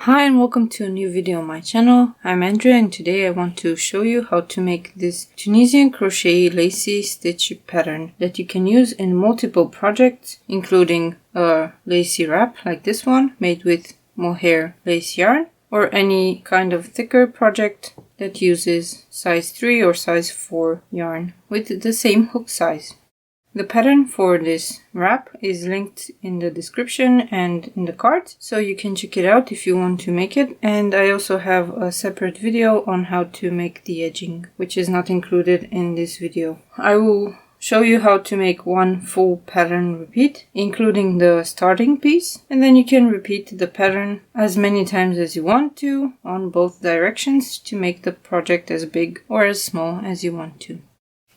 Hi and welcome to a new video on my channel. I'm Andrea and today I want to show you how to make this Tunisian crochet lacy stitch pattern that you can use in multiple projects, including a lacy wrap like this one made with mohair lace yarn, or any kind of thicker project that uses size 3 or size 4 yarn with the same hook size. The pattern for this wrap is linked in the description and in the card, so you can check it out if you want to make it. And I also have a separate video on how to make the edging, which is not included in this video. I will show you how to make one full pattern repeat, including the starting piece, and then you can repeat the pattern as many times as you want to on both directions to make the project as big or as small as you want to.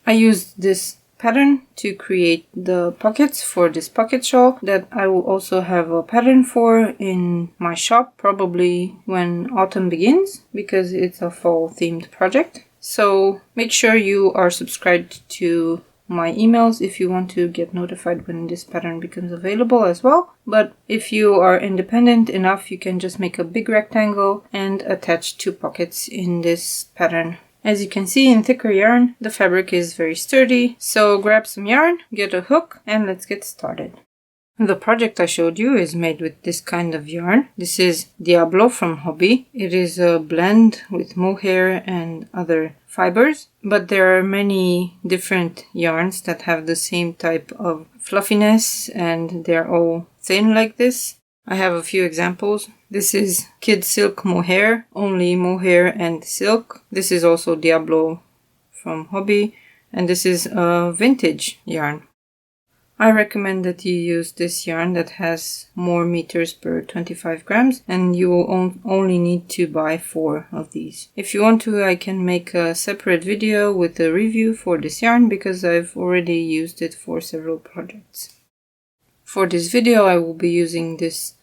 I used this pattern to create the pockets for this pocket shawl that I will also have a pattern for in my shop, probably when autumn begins, because it's a fall themed project. So make sure you are subscribed to my emails if you want to get notified when this pattern becomes available as well. But if you are independent enough, you can just make a big rectangle and attach 2 pockets in this pattern. As you can see, in thicker yarn, the fabric is very sturdy, so grab some yarn, get a hook, and let's get started. The project I showed you is made with this kind of yarn. This is Diablo from Hobby. It is a blend with mohair and other fibers, but there are many different yarns that have the same type of fluffiness, and they're all thin like this. I have a few examples. This is Kid Silk Mohair, only mohair and silk. This is also Diablo from Hobby, and this is a vintage yarn. I recommend that you use this yarn that has more meters per 25 grams, and you will only need to buy 4 of these. If you want to, I can make a separate video with a review for this yarn because I've already used it for several projects. For this video, I will be using this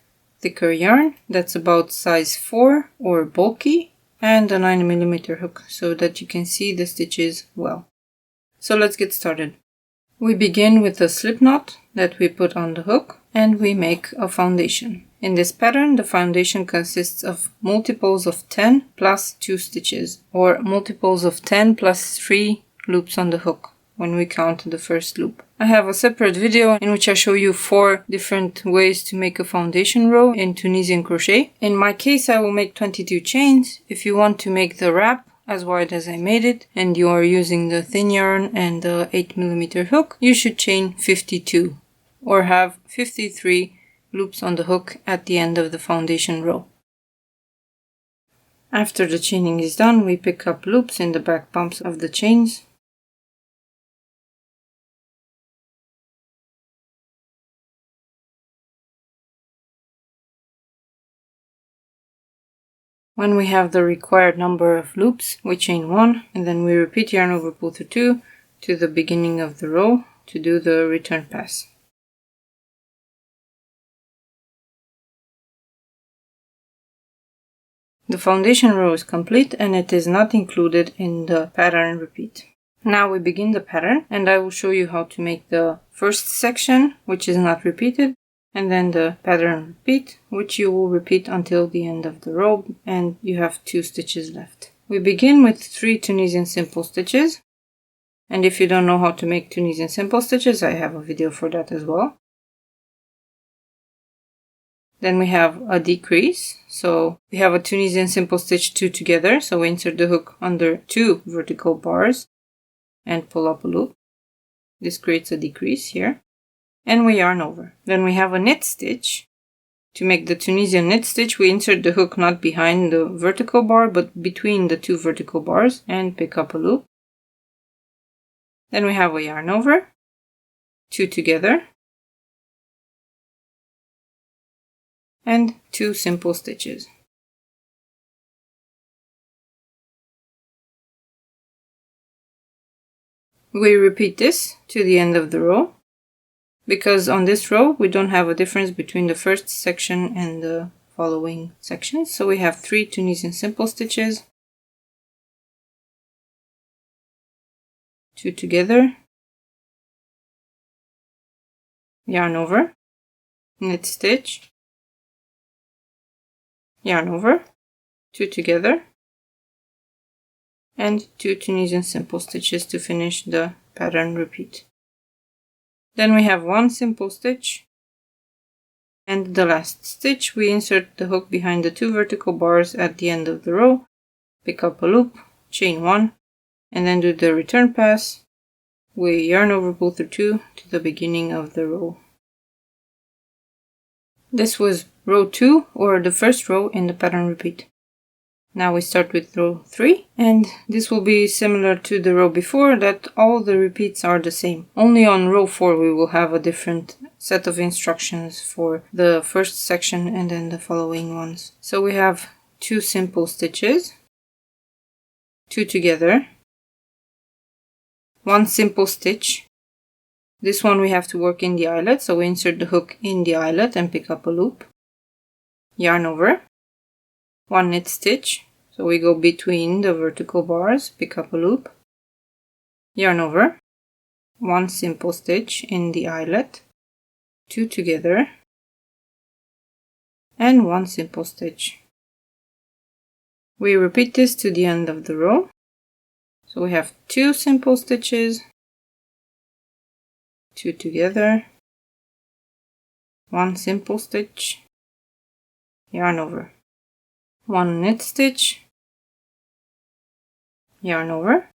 thicker yarn that's about size 4 or bulky, and a 9mm hook so that you can see the stitches well. So let's get started. We begin with a slip knot that we put on the hook and we make a foundation. In this pattern, the foundation consists of multiples of 10 plus 2 stitches, or multiples of 10 plus 3 loops on the hook when we count the first loop. I have a separate video in which I show you 4 different ways to make a foundation row in Tunisian crochet. In my case, I will make 22 chains. If you want to make the wrap as wide as I made it, and you are using the thin yarn and the 8mm hook, you should chain 52, or have 53 loops on the hook at the end of the foundation row. After the chaining is done, we pick up loops in the back bumps of the chains. When we have the required number of loops, we chain 1 and then we repeat yarn over pull through 2 to the beginning of the row to do the return pass. The foundation row is complete and it is not included in the pattern repeat. Now we begin the pattern and I will show you how to make the first section, which is not repeated, and then the pattern repeat, which you will repeat until the end of the row and you have 2 stitches left. We begin with 3 Tunisian simple stitches, and if you don't know how to make Tunisian simple stitches, I have a video for that as well. Then we have a decrease, so we have a Tunisian simple stitch 2 together, so we insert the hook under 2 vertical bars and pull up a loop. This creates a decrease here. And we yarn over. Then we have a knit stitch. To make the Tunisian knit stitch, we insert the hook not behind the vertical bar, but between the 2 vertical bars and pick up a loop. Then we have a yarn over, 2 together, and 2 simple stitches. We repeat this to the end of the row, because on this row we don't have a difference between the first section and the following sections. So we have 3 Tunisian simple stitches, 2 together, yarn over, knit stitch, yarn over, 2 together, and 2 Tunisian simple stitches to finish the pattern repeat. Then we have 1 simple stitch, and the last stitch we insert the hook behind the 2 vertical bars at the end of the row, pick up a loop, chain 1, and then do the return pass. We yarn over, pull through 2 to the beginning of the row. This was row 2, or the first row in the pattern repeat. Now we start with row 3, and this will be similar to the row before, that all the repeats are the same. Only on row 4 we will have a different set of instructions for the first section and then the following ones. So we have 2 simple stitches, 2 together, 1 simple stitch. This one we have to work in the eyelet, so we insert the hook in the eyelet and pick up a loop, yarn over, 1 knit stitch, so we go between the vertical bars, pick up a loop, yarn over, 1 simple stitch in the eyelet, 2 together, and 1 simple stitch. We repeat this to the end of the row. So we have 2 simple stitches, 2 together, 1 simple stitch, yarn over, 1 knit stitch, yarn over,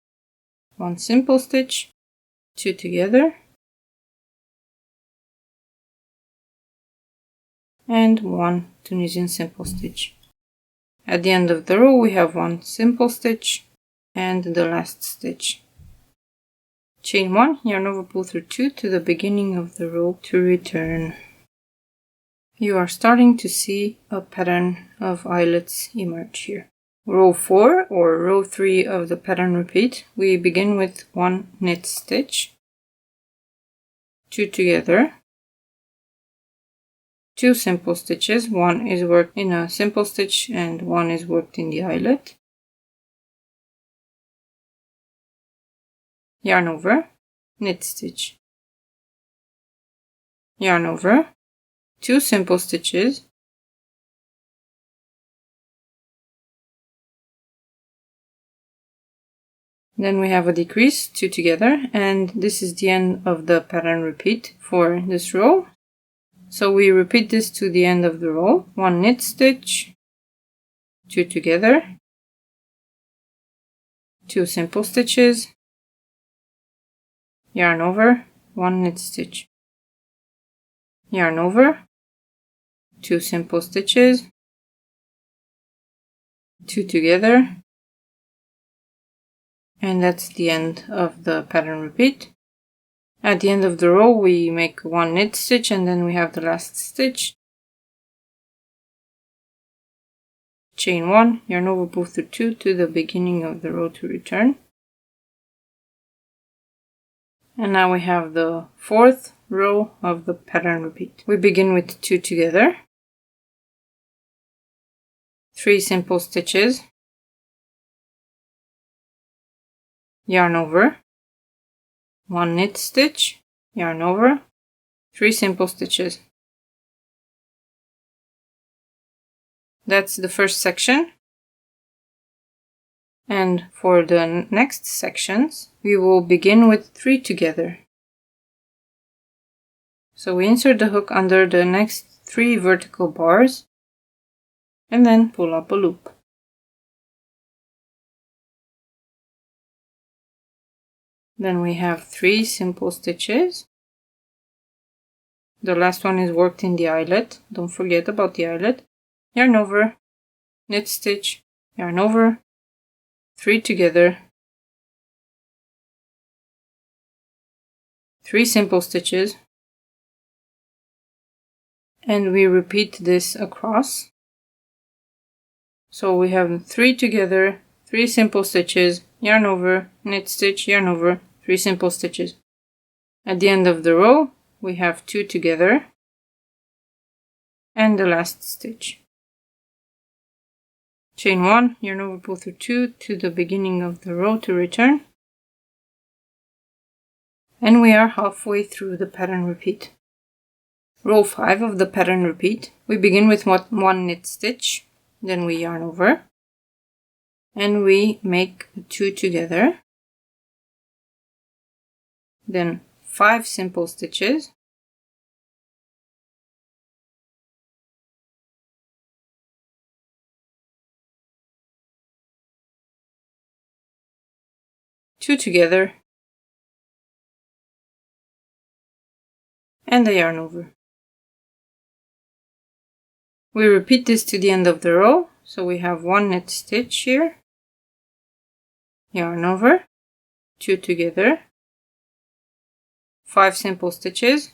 1 simple stitch, 2 together, and 1 Tunisian simple stitch. At the end of the row we have 1 simple stitch and the last stitch. Chain 1, yarn over, pull through 2 to the beginning of the row to return. You are starting to see a pattern of eyelets emerge here. Row 4 or row 3 of the pattern repeat, we begin with 1 knit stitch, 2 together, 2 simple stitches, 1 is worked in a simple stitch and 1 is worked in the eyelet, yarn over, knit stitch, yarn over, 2 simple stitches, then we have a decrease, 2 together, and this is the end of the pattern repeat for this row. So we repeat this to the end of the row, 1 knit stitch, 2 together, 2 simple stitches, yarn over, 1 knit stitch, yarn over, 2 simple stitches, 2 together, and that's the end of the pattern repeat. At the end of the row we make 1 knit stitch and then we have the last stitch. Chain 1, yarn over, pull through 2 to the beginning of the row to return. And now we have the 4th row of the pattern repeat. We begin with 2 together, 3 simple stitches, yarn over, 1 knit stitch, yarn over, 3 simple stitches. That's the first section. And for the next sections, we will begin with 3 together. So we insert the hook under the next 3 vertical bars and then pull up a loop. Then we have 3 simple stitches. The last one is worked in the eyelet. Don't forget about the eyelet. Yarn over, knit stitch, yarn over, 3 together, 3 simple stitches, and we repeat this across. So we have 3 together, 3 simple stitches, yarn over, knit stitch, yarn over, 3 simple stitches. At the end of the row we have 2 together and the last stitch. Chain 1, yarn over, pull through 2 to the beginning of the row to return. And we are halfway through the pattern repeat. Row 5 of the pattern repeat, we begin with 1 knit stitch, then we yarn over, and we make 2 together, then 5 simple stitches, two together, and a yarn over. We repeat this to the end of the row, so we have 1 knit stitch here, yarn over, 2 together, 5 simple stitches,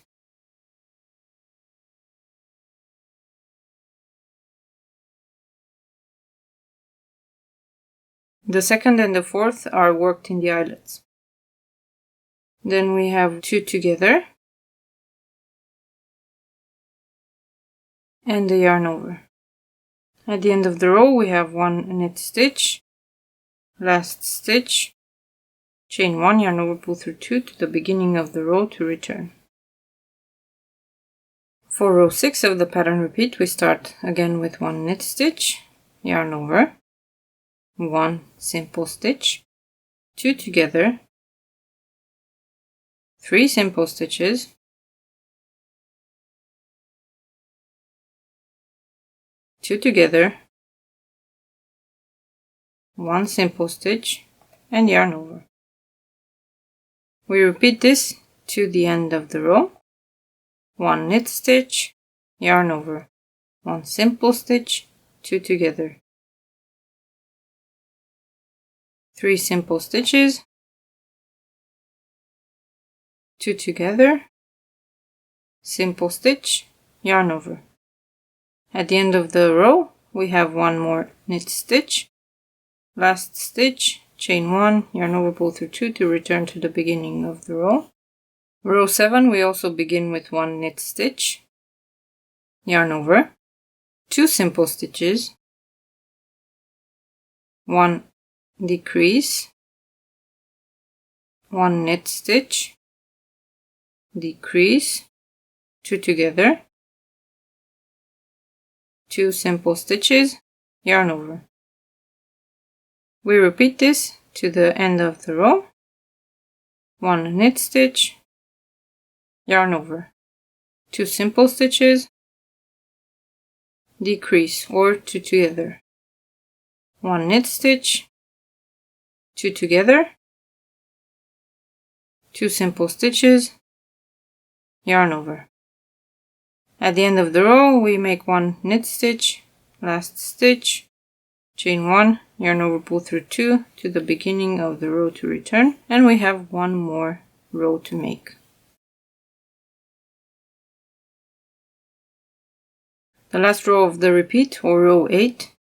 the second and the fourth are worked in the eyelets. Then we have 2 together, and the yarn over. At the end of the row we have 1 knit stitch, last stitch, chain 1, yarn over, pull through 2 to the beginning of the row to return. For row 6 of the pattern repeat, we start again with 1 knit stitch, yarn over, 1 simple stitch, 2 together, 3 simple stitches, two together, 1 simple stitch, and yarn over. We repeat this to the end of the row, 1 knit stitch, yarn over, 1 simple stitch, 2 together, 3 simple stitches, 2 together, simple stitch, yarn over. At the end of the row, we have 1 more knit stitch, last stitch, chain 1, yarn over, pull through 2 to return to the beginning of the row. Row 7, we also begin with 1 knit stitch, yarn over, 2 simple stitches, 1 decrease, 1 knit stitch, decrease, 2 together, 2 simple stitches, yarn over. We repeat this to the end of the row, 1 knit stitch, yarn over, 2 simple stitches, decrease or 2 together, 1 knit stitch, 2 together, 2 simple stitches, yarn over. At the end of the row, we make 1 knit stitch, last stitch, chain 1, yarn over, pull through 2 to the beginning of the row to return, and we have 1 more row to make. The last row of the repeat, or row 8,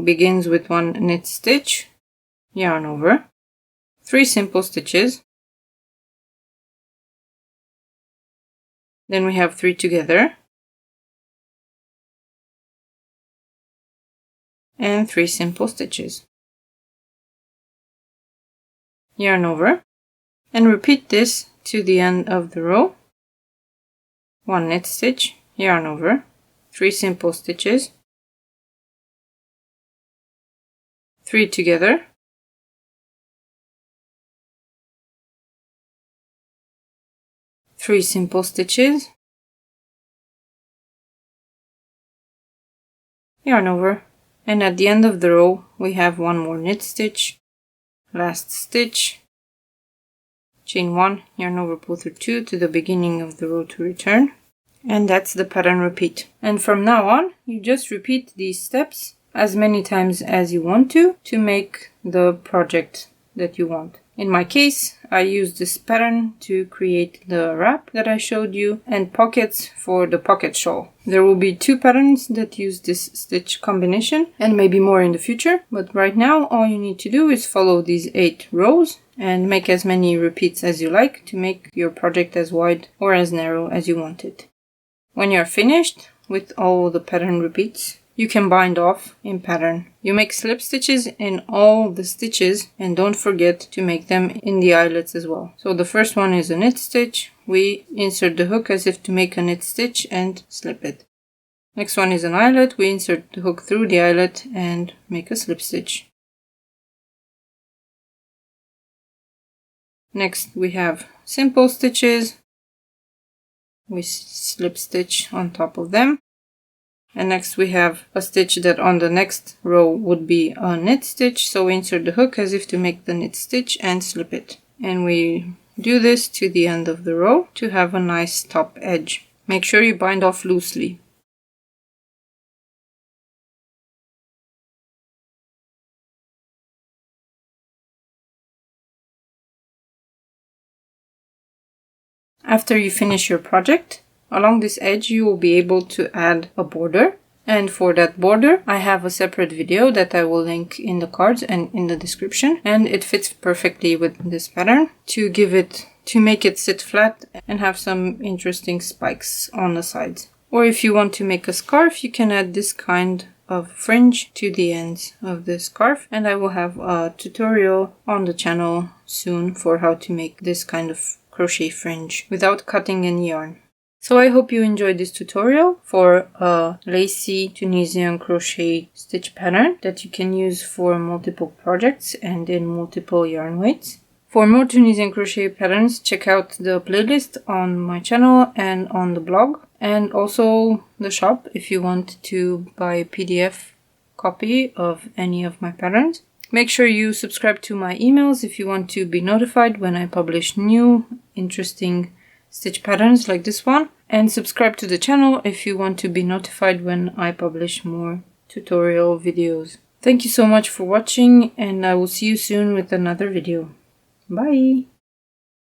begins with 1 knit stitch, yarn over, 3 simple stitches, then we have 3 together, and 3 simple stitches, yarn over, and repeat this to the end of the row, 1 knit stitch, yarn over, 3 simple stitches, 3 together, 3 simple stitches, yarn over, and at the end of the row we have 1 more knit stitch, last stitch, chain 1, yarn over, pull through 2 to the beginning of the row to return, and that's the pattern repeat. And from now on you just repeat these steps as many times as you want to make the project that you want. In my case, I used this pattern to create the wrap that I showed you and pockets for the pocket shawl. There will be 2 patterns that use this stitch combination and maybe more in the future, but right now all you need to do is follow these 8 rows and make as many repeats as you like to make your project as wide or as narrow as you want it. When you're finished with all the pattern repeats, you can bind off in pattern. You make slip stitches in all the stitches and don't forget to make them in the eyelets as well. So the first one is a knit stitch. We insert the hook as if to make a knit stitch and slip it. Next one is an eyelet. We insert the hook through the eyelet and make a slip stitch. Next we have simple stitches. We slip stitch on top of them. And next we have a stitch that on the next row would be a knit stitch. So we insert the hook as if to make the knit stitch and slip it. And we do this to the end of the row to have a nice top edge. Make sure you bind off loosely. After you finish your project, along this edge you will be able to add a border. And for that border, I have a separate video that I will link in the cards and in the description. And it fits perfectly with this pattern to make it sit flat and have some interesting spikes on the sides. Or if you want to make a scarf, you can add this kind of fringe to the ends of the scarf. And I will have a tutorial on the channel soon for how to make this kind of crochet fringe without cutting any yarn. So I hope you enjoyed this tutorial for a lacy Tunisian crochet stitch pattern that you can use for multiple projects and in multiple yarn weights. For more Tunisian crochet patterns, check out the playlist on my channel and on the blog, and also the shop if you want to buy a PDF copy of any of my patterns. Make sure you subscribe to my emails if you want to be notified when I publish new, interesting stitch patterns like this one. And subscribe to the channel if you want to be notified when I publish more tutorial videos. Thank you so much for watching, and I will see you soon with another video. Bye!